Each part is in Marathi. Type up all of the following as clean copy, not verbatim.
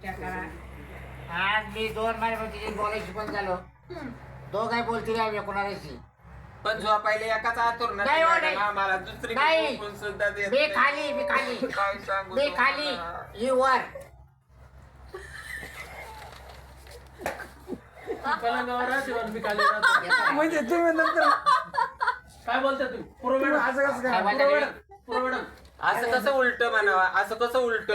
आज मी 2 महिन्यापासून बोलायची पण झालो. दोघाही बोलतील आम्ही कोणाशी. पण झोपायला एकाच आतुर नाही हो, नाही. मला दुसरी नाही. झोपून सुद्धा देत मी नाही. खाली काय सांगू मी तुम्हाला? खाली ही वर. पलंगावर राहते वर मी खाली राहतो. म्हणजे तुम्ही नंतर काय बोलता तुम्ही पूर्व मॅडम असं कसं काय काय बोलता पूर्व तुम्ही? मॅडम पूर्व मॅडम असं कसं उलट म्हणावा असं कसं उलट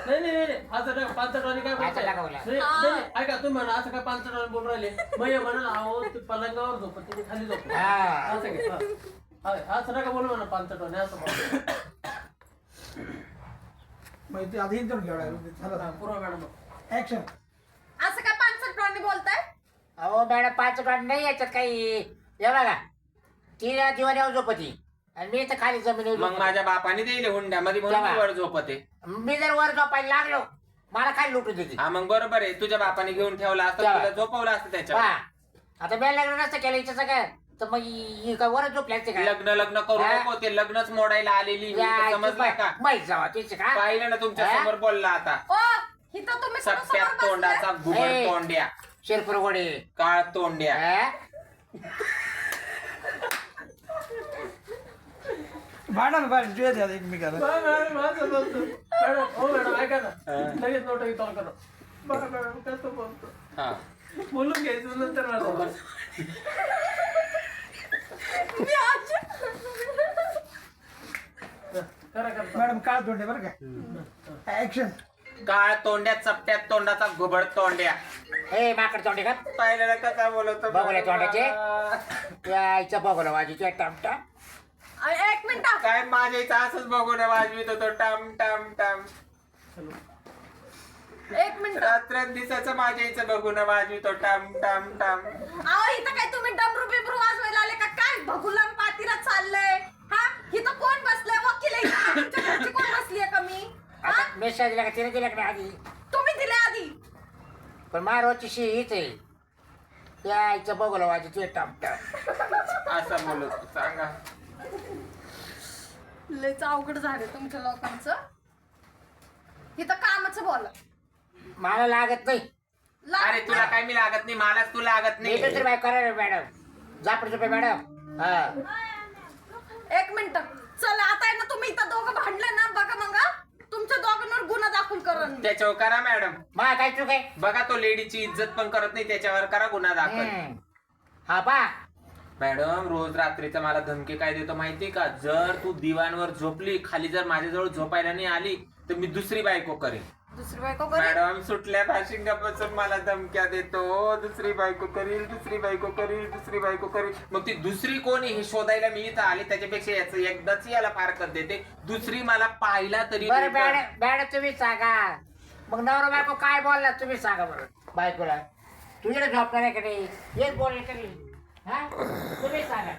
नाही नाही नाही असं नाही पांचटवाणी काय बोलताय? पांचट नका बोला. नाही नाही, ऐका तुम्ही म्हणा असं काय पांचटवाणी बोलून राहिले मग हे म्हणा अहो ते पलंगावर झोपत तुम्ही खाली झोपत हा. असं घे असं नका बोलू म्हणा पांचटवाणी असं बोला. म्हणजे ते आधी इंटरव्ह्यू घ्यावा हा, झालं पूर्व मॅडम ऍक्शन. असं काय पानसट बोलताय? अहो मॅडम 5 टन नाही याच्यात काही. हे बघा ती दिवाण्यावर झोपती आणि मी तर खाली जमिनीवर मग झोपतो. माझ्या बापाने देईल हुंड्यामध्ये म्हणून मी वर झोपते. मी जर वर झोपायला लागलो मला खाली लुटू देते. हा मग बरोबर आहे तुझ्या बापाने घेऊन ठेवला असतं तेव्हा. तुला झोपवलं असतं त्याच्यावर. पहा, आता मी लग्न नसतं केलं हिचं सगळं तर मग ही काय वरच झोपली असते का? लग्न करू हा? नको ते लग्नच मोडायला आलेली मी, या, समजलं का माहित जावा तिचे का? पाहिलं ना तुमच्या हा? समोर बोलला आता ओ इथं तुम्ही सप्प्यात कोणासमोर बसलाय? तोंडाचा घुबड ए. तोंड्या शिरपूर गोडे. काळ तोंड्या हा? भांडा ना बाहेर जुया द्या एकमेकाला. मॅडम असं बोलतो मॅडम हो मॅडम ऐका ना लगेच नोट कॉल करा बरं मॅडम कसं बोलतो हा बोलून घ्यायचं नंतर मॅडम मी आज- करा करा मॅडम काळ तोंडे बरं का ऍक्शन. काळ तोंड्या चपट्यात तोंडाचा घुबड तोंड्या ए माकड तोंडे का? पाहिलं ना कसा बोलतो बघूया तोंडाचे. यायचं बघलं वाजीच्या टमटा. एक मिनिट काय माझ्या इथं असंच बघून वाजवीत होतो टाम टाम टाम एक मिनिट रात्र दिसाचं माझ्या इथं बघून वाजवितो टाम टाम टाम अहो इथं काय तुम्ही डमरू बिमरू वाजवायला आले का काय भगुलाम पातीला चाललंय हा इथं कोण बसलंय वकील आहे का? तुमच्या घरची कोण बसलीये का मी हा आता मेसेज दिला का तिने दिला का आधी? तुम्ही दिले आधी पण मारवाची शी हीच आहे. यायचं बघलं वाजीचे टमटा. असं बोलत सांगा लयच अवघड झाले तुमच्या लोकांचं इथं कामाचं बोला मला लागत नाही. अरे तुला काय मी लागत नाही मलाच तू लागत मी दुसरी नाही बाय करा मॅडम. जापड झोपे मॅडम. हा. एक मिनिट चला आता आहे ना तुम्ही इथं दोघं भांडले ना बघा मग हा. तुमच्या दोघांवर गुन्हा दाखल करून त्याच्यावर करा मॅडम मा काय चूक आहे? बघा तो लेडीची इज्जत पण करत नाही त्याच्यावर करा गुन्हा दाखल हम्म. हा पा मॅडम रोज रात्रीचा मला धमकी काय देतो माहिती का जर तू दिवाणवर झोपली खाली जर माझ्याजवळ झोपायला नाही आली तर मी दुसरी बायको करेन. दुसरी बायको करेल मॅडम सुटल्या भाशिंगापासून मला धमक्या देतो दुसरी बायको करील दुसरी बायको करील दुसरी बायको करील मग ती दुसरी कोणी हे शोधायला मी इथं आले त्याच्यापेक्षा याचं एकदाच याला फारकत देते दुसरी मला पाहिला तरी बरं नाही का? मॅडम मॅडम तुम्ही सांगा मग नवरा बायको काय बोलला तुम्ही सांगा बरं बायकोला. तुझ्याकडे झोपणार आहे का नाही हेच बोलले तरी. हा तुम्ही सांगा.